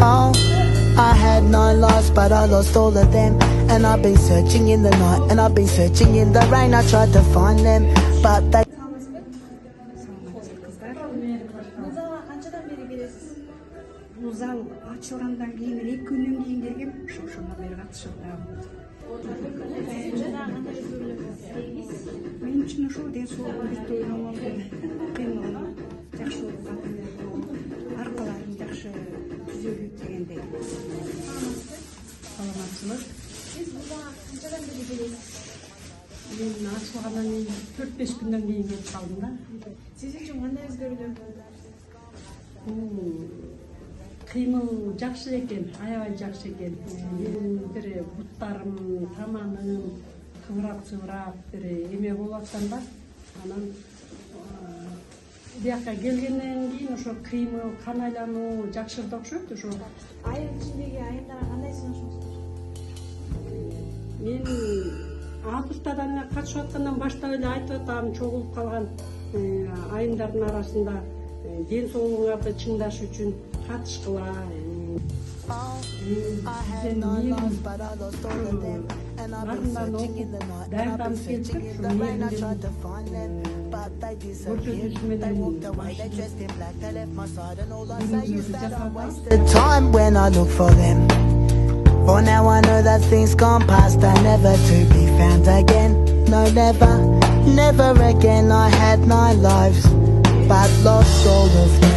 Oh, I had 9 lives, but I lost all of them. And I've been searching in the night, and I've been searching in the rain. I tried to find them, but they... Bu zal açılgandan keyin 2 günden keyin келгем, ошондон бери катышып атам. Мен үчүн ошол ден соолугубузду ойлогонго кыймыл жакшы болуп калды. Аркаларым жакшы түзөлүп дегендей. Саламатчылык. Сиз музейге канчадан бери келесиз? Мен ачылгандан 4-5 күндөн кийин келип калдым да. Сиз үчүн кандай өзгөрүүлөр болду? Кыймыл жакшы экен, аябай жакшы экен. Менин бир буттарым, таманым кыбырап бир эме болуп аткан да. Анан бияка келгенден кийин ошо кыймыл, кан айлануу жакшырды окшойт ошо. Айыл ичиндеги айымдарга кандай сунушуңуз? Мен августадан катышып аткандан баштап эле айтып атам, чогулуп калган айымдардын арасында ден соолугуңарды чыңдаш үчүн катышкыла. Артынан окуп, даярданып келип, time when I look for them. For now I know that things gone past are never to be found again. No, never, never again. I had 9 lives, but lost all of them.